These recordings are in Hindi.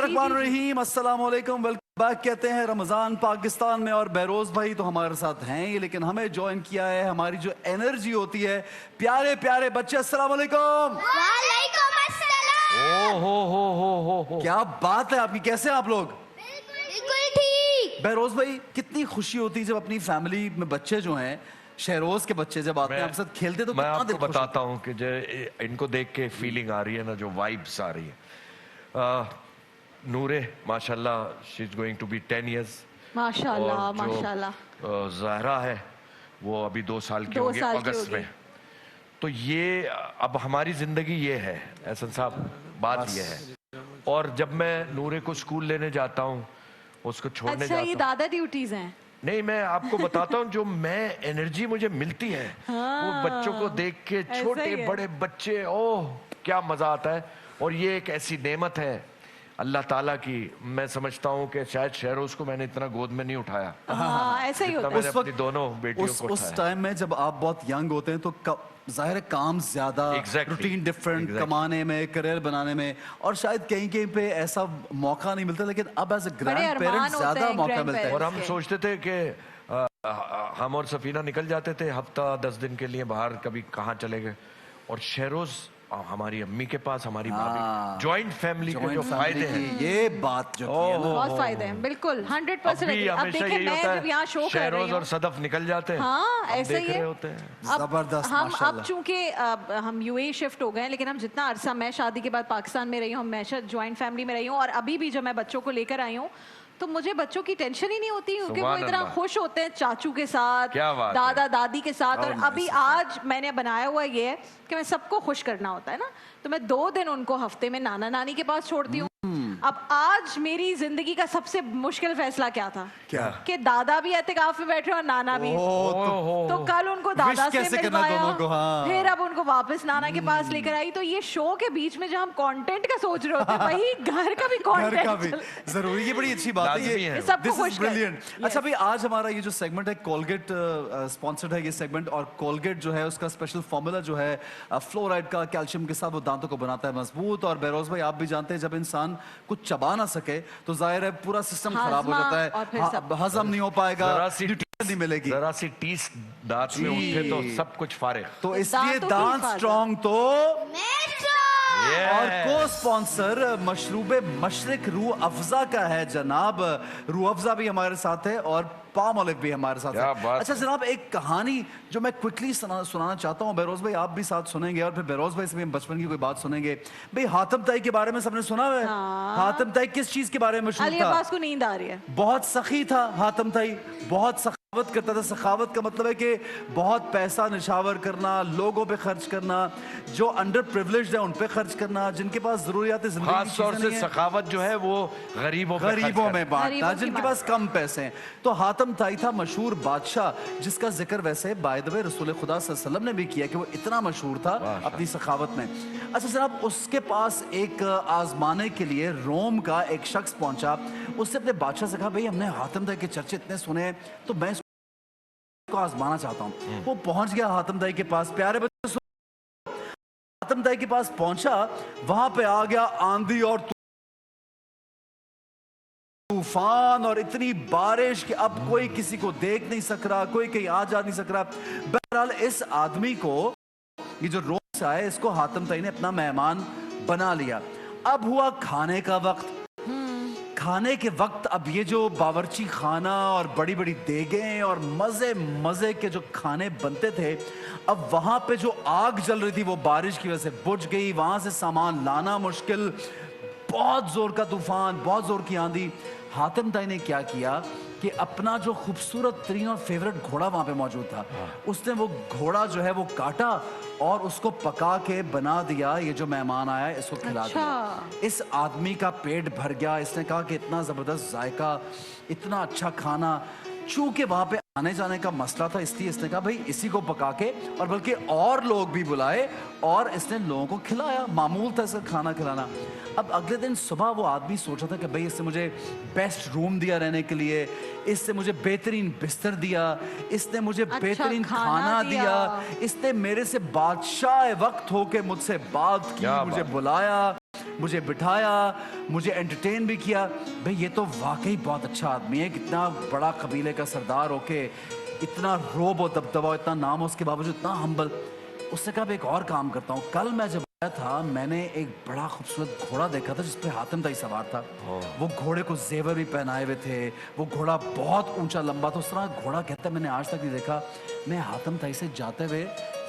बिस्मिल्लाहिर्रहमानिर्रहीम, अस्सलाम वालेकुम, वेलकम बैक कहते हैं रमज़ान पाकिस्तान में। और बहरोज़ भाई तो हमारे साथ हैं ही, लेकिन हमें ज्वाइन किया है हमारी जो एनर्जी होती है, प्यारे प्यारे बच्चे। अस्सलाम वालेकुम। वालेकुम अस्सलाम। हो क्या बात है आपकी, कैसे हैं आप लोग? बिल्कुल ठीक। बहरोज़ भाई कितनी खुशी होती है जब अपनी फैमिली में बच्चे जो हैं, शहरोज के बच्चे जब आते हैं आपके साथ खेलते तो मैं आपको बताता हूँ कि जो इनको देख के फीलिंग आ रही है ना, जो वाइब्स आ रही है। नूरे माशाल्लाह, she is going to be 10 years माशाल्लाह माशाल्लाह। ज़हरा है वो अभी 2 साल की होगी अगस्त में। तो ये अब हमारी जिंदगी ये है एहसन साहब, बात ये है। और जब मैं नूरे को स्कूल लेने जाता हूँ, उसको छोड़ने अच्छा, ये जाता हूँ, दादा ड्यूटीज हैं। नहीं मैं आपको बताता हूँ जो मैं एनर्जी मुझे मिलती है वो बच्चों को देख के, छोटे बड़े बच्चे, ओह क्या मजा आता है। और ये एक ऐसी नेमत है अल्लाह ताला की। मैं समझता हूँ कि शायद शहरोज को मैंने इतना गोद में नहीं उठाया। ऐसा ही होता है। मैंने अपनी दोनों बेटियों को उस टाइम में जब आप बहुत यंग होते हैं तो जाहिर है काम ज्यादा, रूटीन डिफरेंट, कमाने में, करियर बनाने में, और शायद कहीं कहीं पे ऐसा मौका नहीं मिलता। लेकिन अब एज अ ग्रैंड पेरेंट्स ज्यादा मौका मिलता है। और हम सोचते थे कि हम और सफीना निकल जाते थे हफ्ता 10 दिन के लिए बाहर, कभी कहाँ चले गए। और शहरोज हमारी अम्मी के पास, हमारी भाभी, जॉइंट फैमिली के जो फायदे हैं, ये बात जो बहुत फायदे हैं, बिल्कुल 100%। अब देखिए मैं जब यहाँ शो कर रही हूँ और सदफ निकल जाते हैं, हाँ ऐसे ही होते हैं। जबरदस्त। हम अब चूंकि हम यूएई शिफ्ट हो गए हैं, लेकिन हम जितना अरसा, मैं शादी के बाद पाकिस्तान में रही हूँ, हमेशा ज्वाइंट फैमिली में रही हूँ, और अभी भी जब मैं बच्चों को लेकर आई हूँ तो मुझे बच्चों की टेंशन ही नहीं होती, क्योंकि वो इतना खुश होते हैं चाचू के साथ, दादा दादी के साथ। और अभी आज मैंने बनाया हुआ ये है कि मैं सबको खुश करना होता है ना, तो मैं 2 दिन उनको हफ्ते में नाना नानी के पास छोड़ती हूँ। अब आज मेरी जिंदगी का सबसे मुश्किल फैसला क्या था? क्या? कि दादा भी एहतिकाफ में बैठे और नाना भी। तो कल उनको दादा से मिलवाया, फिर अब उनको वापस नाना के पास लेकर आई। तो ये शो के बीच में जो हम कंटेंट का सोच रहे होते हैं, वही घर का भी कंटेंट जरूरी, ये बड़ी अच्छी बात है, ये सबको खुश ब्रिलियंट। अच्छा भाई, आज हमारा ये जो सेगमेंट है, कोलगेट स्पॉन्सर्ड है ये सेगमेंट, और कोलगेट जो है उसका स्पेशल फॉर्मूला जो है फ्लोराइड का, कैल्शियम के साथ वो दांतों को बनाता है मजबूत। और बहरोज भाई आप भी जानते हैं, जब इंसान कुछ चबा ना सके तो जाहिर है पूरा सिस्टम खराब हो जाता है, हजम नहीं हो पाएगा, नहीं मिलेगी। जरा सी टीस दांत में उठे तो सब कुछ फारिग। तो इसलिए दांत स्ट्रॉन्ग तो और को स्पॉन्सर मशरूबे मशरिक रूह अफजा का है जनाब। रूह अफजा भी हमारे साथ है और पाम ऑलिव भी हमारे साथ है। अच्छा जनाब, एक कहानी जो मैं क्विकली सुनाना चाहता हूँ, बहरोज भाई आप भी साथ सुनेंगे, और फिर बहरोज भाई से भी हम बचपन की कोई बात सुनेंगे। भाई हातिम ताई के बारे में सबने सुना है? हातिम ताई किस चीज के बारे में मशहूर था? अली अब्बास को नींद आ रही है। बहुत सखी था हातिम ताई, बहुत सखावत करता था। सखावत का मतलब है कि बहुत पैसा निशावर करना, लोगों पे खर्च करना, जो अंडर प्रिविलेज्ड है उन पे खर्च करना, जिनके पास जरूरियात जिंदगी खास तौर से सखावत जो है वो गरीबों में बांटना, जिनके पास कम पैसे हैं। तो हातिम ताई था मशहूर बादशाह, जिसका जिक्र वैसे बाय द वे रसूल खुदा सल्लल्लाहु अलैहि वसल्लम ने भी किया कि वो इतना मशहूर था अपनी सखावत में। अच्छा जनाब, उसके पास एक आजमाने के लिए रोम का एक शख्स पहुंचा। उससे अपने बादशाह से कहा, भाई हमने हातिम ताई के चर्चे इतने सुने, तो मैं इसको आजमाना चाहता हूँ। वो पहुंच गया हातिम ताई के पास। प्यारे बच्चे, हातिम ताई के पास पहुंचा, वहां पे आ गया आंधी और तूफान और इतनी बारिश कि अब कोई किसी को देख नहीं सक रहा, कोई कहीं आ जा नहीं सक रहा। बहरहाल इस आदमी को, ये जो रोम से आए, इसको हातिम ताई ने अपना मेहमान बना लिया। अब हुआ खाने का वक्त। खाने के वक्त अब ये जो बावर्ची खाना और बड़ी बड़ी देगें और मजे मजे के जो खाने बनते थे, अब वहां पे जो आग जल रही थी वो बारिश की वजह से बुझ गई। वहां से सामान लाना मुश्किल, बहुत जोर का तूफान, बहुत जोर की आंधी। हातिम ताई ने क्या किया कि अपना जो खूबसूरत तरीन और फेवरेट घोड़ा वहां पे मौजूद था, उसने वो घोड़ा जो है वो काटा और उसको पका के बना दिया। ये जो मेहमान आया इसको खिला दिया। इस आदमी का पेट भर गया। इसने कहा कि इतना जबरदस्त जायका, इतना अच्छा खाना। चूंकि वहां पे आने जाने का मसला था, इसलिए इसने कहा भाई इसी को पका के, और बल्कि और लोग भी बुलाए और इसने लोगों को खिलाया। मामूल था इसका खाना खिलाना। अब अगले दिन सुबह वो आदमी सोचा था कि भाई इसने मुझे बेस्ट रूम दिया रहने के लिए, इसने मुझे बेहतरीन बिस्तर दिया, इसने मुझे बेहतरीन खाना दिया, इसने मेरे से बादशाह वक्त होके मुझसे बात की, मुझे बुलाया, मुझे बिठाया, मुझे एंटरटेन भी किया। भाई ये तो वाकई बहुत अच्छा आदमी है, कितना बड़ा कबीले का सरदार होके इतना रोब और दबदबा, इतना नाम उसके बावजूद इतना हम्बल। उसने कहा एक और काम करता हूँ। कल मैं जब आया था मैंने एक बड़ा खूबसूरत घोड़ा देखा था जिसपे हातिम ताई सवार था। वो घोड़े को जेवर भी पहनाए हुए थे, वो घोड़ा बहुत ऊंचा लंबा था। उस तरह घोड़ा कहता मैंने आज तक नहीं देखा। मैं हातिम ताई से जाते हुए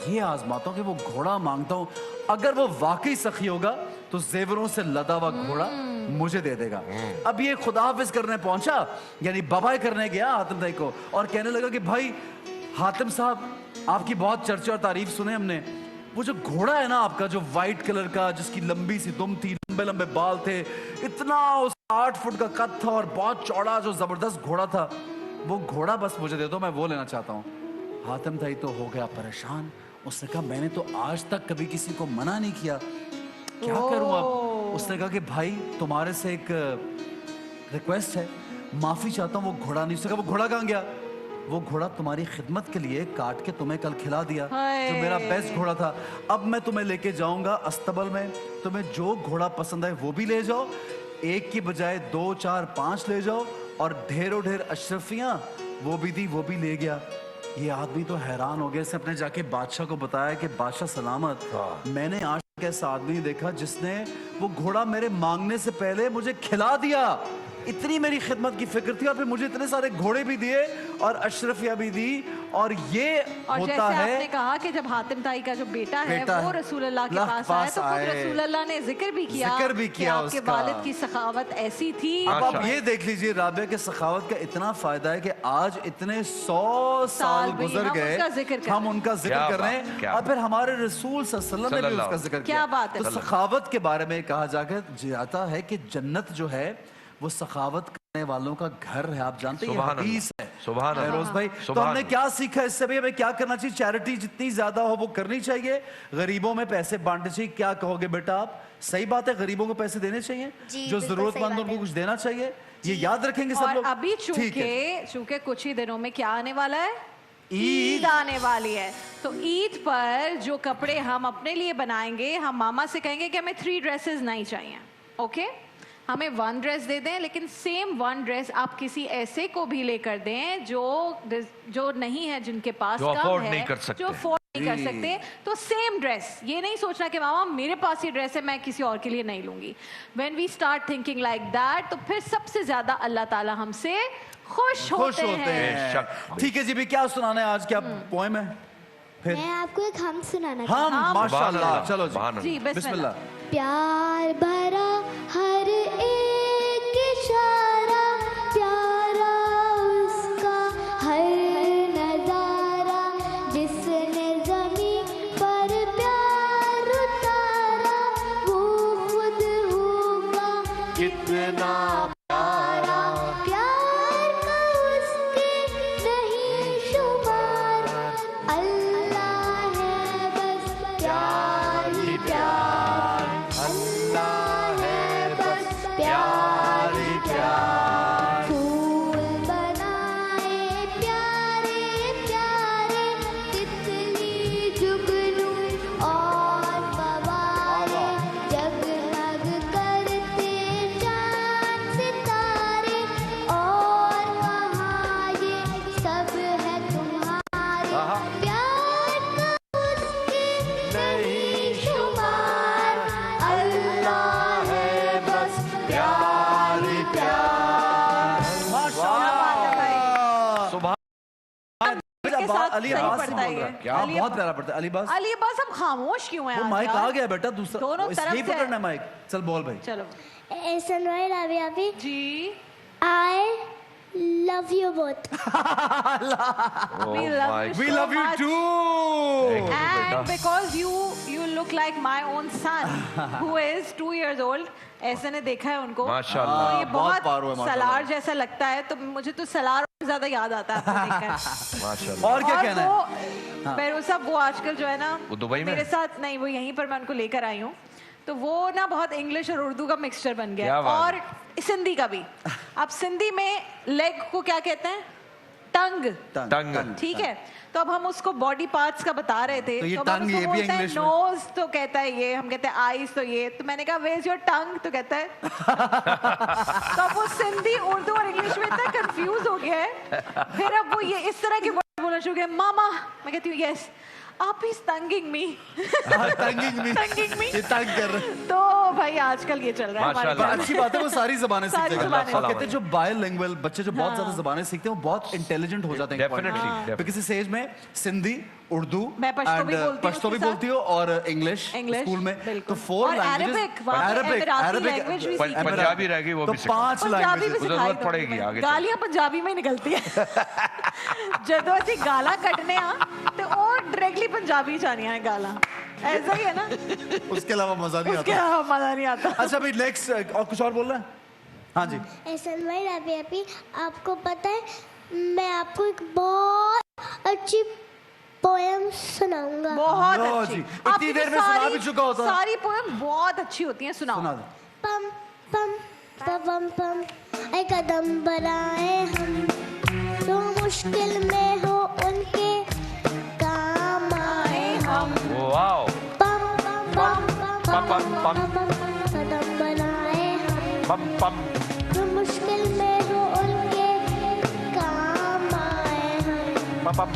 ये आजमाता हूँ कि वो घोड़ा मांगता हूँ, अगर वो वाकई सखी होगा तो जेवरों से लदा हुआ घोड़ा मुझे दे देगा। अब ये खुदा हाफिज करने पहुंचा, यानी बबाई करने गया हातिम ताई को, और कहने लगा कि भाई हातिम साहब आपकी बहुत चर्चा और तारीफ सुने हमने। वो जो घोड़ा है ना आपका, जो वाइट कलर का, जिसकी लंबी सी दुम थी, लंबे लंबे बाल थे, इतना उसका 8 फुट का कद था और बहुत चौड़ा जो जबरदस्त घोड़ा था, वो घोड़ा बस मुझे दे दो, मैं वो लेना चाहता हूँ। हातिम ताई तो हो गया परेशान। उसने कहा मैंने तो आज तक कभी किसी को मना नहीं किया, क्या करूं अब। उसने कहा कि भाई तुम्हारे से एक रिक्वेस्ट है, माफी चाहता हूँ, वो घोड़ा नहीं। उसने कहा वो घोड़ा कहाँ गया? वो घोड़ा तुम्हारी खिदमत के लिए काट के तुम्हें कल खिला दिया, जो मेरा बेस्ट घोड़ा था। अब मैं तुम्हें लेके जाऊंगा अस्तबल में, तुम्हें जो घोड़ा पसंद है वो भी ले जाओ, एक की बजाय 2, 4, 5 ले जाओ, और ढेरों ढेर अशरफियां वो भी दी, वो भी ले गया। ये आदमी तो हैरान हो गया। इसने अपने जाके बादशाह को बताया कि बादशाह सलामत, मैंने आज तक ऐसा आदमी नहीं देखा जिसने वो घोड़ा मेरे मांगने से पहले मुझे खिला दिया। इतनी मेरी खिदमत की फिक्र थी, और फिर मुझे इतने सारे घोड़े भी दिए और अशरफिया भी दी। और ये और होता जैसे है, आपने कहा कि जब हातिम ताई का जो बेटा है वो रसूल अल्लाह के पास आया, तो खुद रसूल अल्लाह ने जिक्र भी किया कि आपके वालिद की सखावत ऐसी थी। अब आप ये देख लीजिए राबिया के सखावत का इतना फायदा है कि आज इतने 100 साल गुजर गए, हम उनका जिक्र कर रहे हैं, और फिर हमारे रसूल सल्लल्लाहु अलैहि वसल्लम ने भी उसका जिक्र किया। क्या बात है। तो सखावत के बारे में कहा जाता है कि जन्नत जो है वो सखावत करने वालों का घर है। आप जानते हैं ये हदीस है। रोज भाई, तो हमने क्या सीखा इससे? भाई हमें क्या करना चाहिए? चैरिटी जितनी ज्यादा हो वो करनी चाहिए, गरीबों में पैसे बांटने चाहिए। क्या कहोगे बेटा आप? सही बात है, गरीबों को पैसे देने चाहिए, जो जरूरतमंद उनको कुछ देना चाहिए, ये याद रखेंगे सब लोग। अभी चूंकि कुछ ही दिनों में क्या आने वाला है, ईद आने वाली है। तो ईद पर जो कपड़े हम अपने लिए बनाएंगे, हम मामा से कहेंगे कि हमें 3 ड्रेसेस नहीं चाहिए, ओके? हमें 1 ड्रेस दे दें, लेकिन सेम 1 ड्रेस आप किसी ऐसे को भी लेकर दें जो नहीं है, जिनके पास जो कम अफोर्ड है, नहीं कर सकते, जो अफोर्ड नहीं कर सकते। तो सेम ड्रेस, ये नहीं सोचना कि मामा मेरे पास ये ड्रेस है मैं किसी और के लिए नहीं लूंगी। When we start thinking like that, तो फिर सबसे ज्यादा अल्लाह ताला हमसे खुश होते हैं। ठीक है जी, भी क्या सुनाना है आज? क्या पोएम है? फिर मैं आपको एक हम सुनाना हम, माशाल्लाह, चलो जी बिस्मिल्लाह। प्यार भरा हर एक इशारा, प्यारा उसका हर नजारा, जिसने ज़मीं पर प्यार उतारा, वो खुद होगा कितना प्यारा। प्यार का उसके नहीं शुमार, अल्लाह है बस प्यार ही प्यार, अल्लाह है बस प्यार ही प्यार। फूल बनाए प्यारे प्यारे, तितली जुगनू और फव्वारे, जगमग करते चांद सितारे, और वहाँ ये सब है तुम्हारे। प्यार का उसके नहीं शुमार, अल्लाह है बस प्यार ही प्यार। माशाल्लाह। सुभान के साथ अली सही अब्बास पढ़ता है ये। क्या बहुत प्यारा पढ़ता है अली अब्बास। अली अब्बास हम खामोश क्यों हैं वो आज माइक यार? आ गया बेटा, दूसरा दोनों तरफ इसलिए से। पकड़ना है माइक। चल बोल भाई। चलो सुनवाई राबिया भी, जी। I love you both. We love you We so love you much. too. And because you look like my own son, who is 2 years old. ऐसे ने देखा है उनको, माशाल्लाह। तो ये बहुत पारो है, बहुत माशाल्लाह। सलार जैसा लगता है, तो मुझे तो सलार ज्यादा याद आता है आपको देखकर। माशाल्लाह। और क्या कहना है? वो बेरोसा, वो आजकल जो है ना, वो दुबई में? मेरे साथ नहीं, वो यहीं पर मैं उनको लेकर आई हूँ, तो वो ना बहुत इंग्लिश और उर्दू का मिक्सचर बन गया, क्या बात और सिंधी का भी। अब सिंधी में लेग को क्या कहते हैं? टंग। टंग। ठीक है, तो अब हम उसको बॉडी पार्ट्स का बता रहे थे, तो ये हम टंग, उसको ये भी बोलते हैं इंग्लिश में। नोज, तो कहता है ये, हम कहते हैं आईज, तो ये, तो मैंने कहा वेयर्स योर टंग, तो कहता है तो अब वो सिंधी, उर्दू और इंग्लिश में इतना कंफ्यूज हो गया है। फिर अब वो ये इस तरह के वर्ड बोलना शुरू किया, मामा, मैं कहती हूँ यस, आप ही टंगिंग मी, टंगिंग मी, ये टंग कर रहे हैं। तो भाई आजकल ये चल रहा है हमारे माशाल्लाह। घर में। अच्छी बात है, वो सारी जबानें सीख सारी जाते हैं। ज़बानें। और कहते हैं जो बायलिंगुअल बच्चे जो बहुत ज्यादा जबानें सीखते हैं वो बहुत इंटेलिजेंट हो जाते हैं। Definitely, definitely. क्योंकि इस एज में सिंधी, उर्दू, मैं पश्तो भी बोलती हूँ पश्तो भी उसके साथ। बोलती हूँ और इंग्लिश स्कूल में। बिल्कुल। तो 4 और लैंग्वेजेस, Arabic, वहाँ पे एमिराती language भी सीखी। पंजाबी रह गई, वो तो भी सिखाओ। 5 पंजाबी भी लैंग्वेजेस। सिखाई जरूरत तो पड़ेगी मैंने। आगे गालियां पंजाबी में ही निकलती है ਜਦੋਂ ਅਸੀਂ ਗਾਲਾਂ ਕੱਢਨੇ ਆ ਤੇ ਉਹ डायरेक्टली पंजाबी ਚ आनी है गाला, ऐसा ही है ना, उसके अलावा मजा नहीं उसके आता। अलावा मजा नहीं आता। अच्छा भाई नेक्स्ट, और कुछ और बोलना है? हाँ जी। एहसान भाई राबिया, आपको पता है मैं आपको एक बहुत अच्छी पोएम सुनाऊंगा। बहुत लो अच्छी। जी, इतनी आपकी देर तो में सुना सारी- भी चुका होता है। सारी पोएम बहुत अच्छी होती है, सुनाओ। सुना दो। पम पम पम पम, एक कदम बढ़ाए हम, जो मुश्किल में हो उनके काम आए हम। वाओ। पम पम पम पम, पम, पम। पम, कदम बढ़ाए हम, पम पम। जो मुश्किल में हो उनके काम आए हम। पम पम।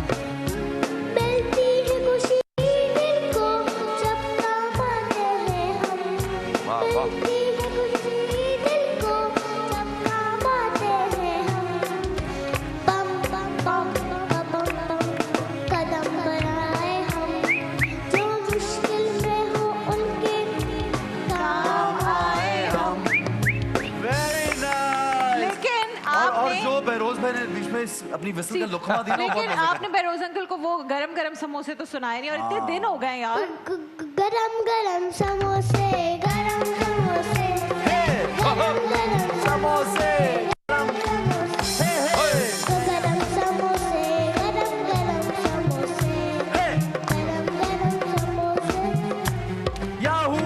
मिलती है खुशी दिल को जब काम आते हैं हम। वाह, वाह। मिलती है खुशी दिल को जब काम आते हैं हम। पम पम पम पम पम, कदम बढ़ाए हम, जो मुश्किल में हो उनके काम आए हम। Very nice. लेकिन और आपने जो बहरोज भाई ने बीच में अपनी विसल का लुकमा दिया ना, वो बहुत लेकिन मजा आपने बहरोज अंकल को वो गरम गरम समोसे तो सुनाए नहीं, और इतने दिन हो गए यार। गरम गरम समोसे, गरम समोसे, गरम गरम समोसे। गरम समोसे, गरम समोसे, गरम गरम समोसे, गरम गरम समोसे। याहू।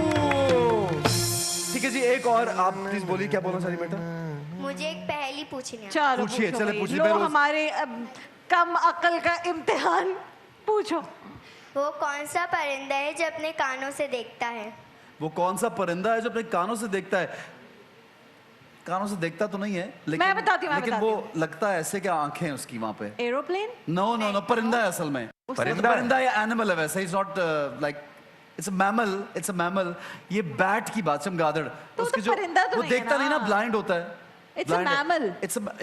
ठीक है जी, एक और आप प्लीज बोलिए, क्या बोलना चाहिए बेटा? मुझे एक पहेली पूछनी है। चलो पूछिए, पूछो चले भाई। पूछिए, लो बहरोज। हमारे कम अकल का इम्तिहान पूछो। वो कौन सा परिंदा है जो अपने कानों से देखता है? वो कौन सा परिंदा है जो अपने कानों से देखता है? कानों से देखता तो नहीं है, लेकिन मैं बताती हूँ, मैं लेकिन बताती वो लगता है ऐसे, क्या आंखें हैं उसकी वहां पे? एरोप्लेन। नो नो नो, परिंदा है असल में। परिंदा है? परिंदा या एनिमल है वैसे, it's not like, it's a mammal, it's a mammal. ये बैट की बात, चमगादड़, तो उसके जो परिंदा तो वो नहीं है देखता नहीं ना, ना। ब्लाइंड होता है। It's a mammal.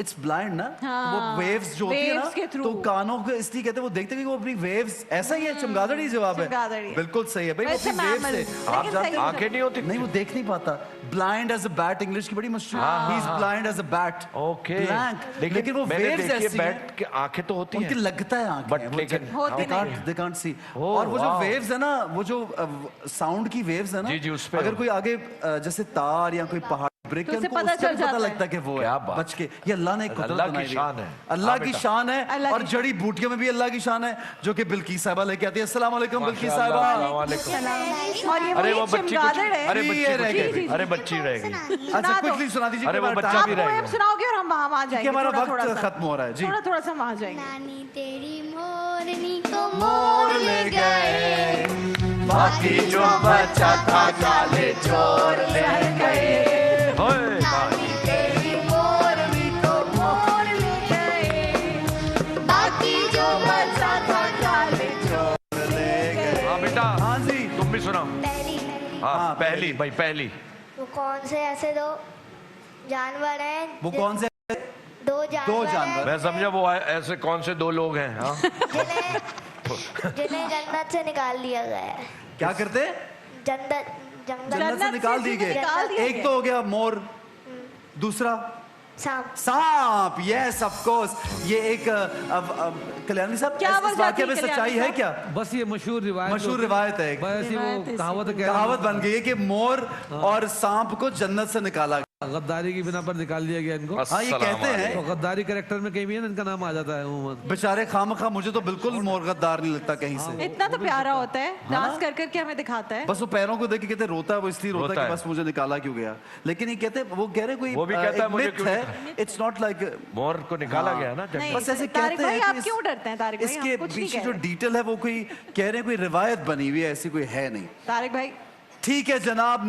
It's blind ना। हाँ, वो वेव्स जो होती है waves के ना, through। तो कानों को इसलिए कहते हैं, वो देखते हैं कि वो अपनी वेव्स, ऐसा ही है, चमगादड़ ही जवाब चमगादड़ है। ही। बिल्कुल सही है भाई, वो वैसे अपनी वेव्स mammal, से। आप लेकिन जानते सही आंखें नहीं होती? नहीं, वो देख नहीं पाता। Blind as a bat, English की बड़ी मशहूर, he is blind as a bat. Okay. Blank, लेकिन वो मैंने वेव्स देखी है, ऐसी हैं, बैट की आंखें तो होती उनकी हैं। लगता है आंखें, But लेकिन होती नहीं। They can't see. Oh, और वो जो wow. वेव्स है ना, वो जो साउंड की वेव्स है ना, जी, जी, उस पे अगर कोई आगे जैसे तार या कोई पहाड़ ब्रेक तो के उसे उनको पता उससे चल भी पता जाता लगता है कि वो क्या है बात। बच के। ये अल्लाह ने एक कुदरत अल्लाह की बनाई हुई शान है। अल्लाह हाँ, की बेटा। शान अल्लाह है। और की जड़ी बूटियों में भी अल्लाह की शान है, जो कि बिल्किस साहिबा लेके आती है। अस्सलाम वालेकुम बिल्किस माशाअल्लाह, साहिबा। अस्सलाम वालेकुम। और ये अरे वही वो बच्ची चमगादड़ है। अरे बच्ची ये रह कुछ गई। कह रही। अरे बच्ची रह गई। अच्छा सुना दो। क्विकली सुना दीजिए, अरे वो कि बच्चा टाइम- भी रह पोएम गया। सुनाओगे और हम वहां कि जाएंगे। हमारा थोड़ा वक्त खत्म हो रहा है जी। थोड़ा सा वहां जाएंगे। नानी तेरी मोरनी को मोर ले गए, बाकी जो बचा था काले चोर ले गए। होए, नानी तेरी मोरनी को मोर ले गए, बाकी जो बचा था काले चोर ले गए। हाँ बेटा, हाँ जी। तुम भी सुनाओ। पहली हाँ हाँ, पहली भाई, पहली। वो कौन से ऐसे दो जानवर हैं? वो कौन से दो जानवर जानवर। मैं समझा वो ऐसे कौन से दो लोग हैं? हाँ जिन्हें जन्नत से निकाल दिया गया है। क्या करते? जन्नत जंगल जन्नत से निकाल दिए गए। निकाल दिया एक तो हो गया मोर, दूसरा सांप। सांप। Yes of course. ये एक कल्याणी साहब, क्या इस वाक्य में वजह थी सच्चाई कल्याणी है साहब? क्या? बस ये मशहूर रिवायत मशहूर रिवायत है एक। बस ये रिवायत वो है, कहावत कहावत बन गई है कि मोर और सांप को जन्नत से निकाला गया। गद्दारी की बिना पर निकाल दिया गया इनको। हाँ, ये कहते हैं तो गद्दारी कैरेक्टर में कहीं भी है ना, इनका नाम आ जाता है उमूमन। बेचारे खामखा, मुझे तो बिल्कुल मोर गद्दार नहीं लगता कहीं से। इतना तो प्यारा होता है, डांस कर करके हमें दिखाता है। बस वो पैरों को देख के कहते रोता है, वो इसलिए रोता है रोता कि है। बस मुझे निकाला क्यों गया। लेकिन ये कहते, वो कह रहे कोई वो भी कहता है, मुझे क्यों है, इट्स नॉट लाइक मोर को निकाला गया ना नहीं, बस ऐसे तारिक कहते भाई, हैं आप कि क्यों डरते हैं तारिक भाई? हम इसके कुछ नहीं पीछे कह जो रहे। डिटेल है वो कोई कह रहे हैं कोई रिवायत बनी हुई है, ऐसी कोई है नहीं। तारिक भाई ठीक है जनाब।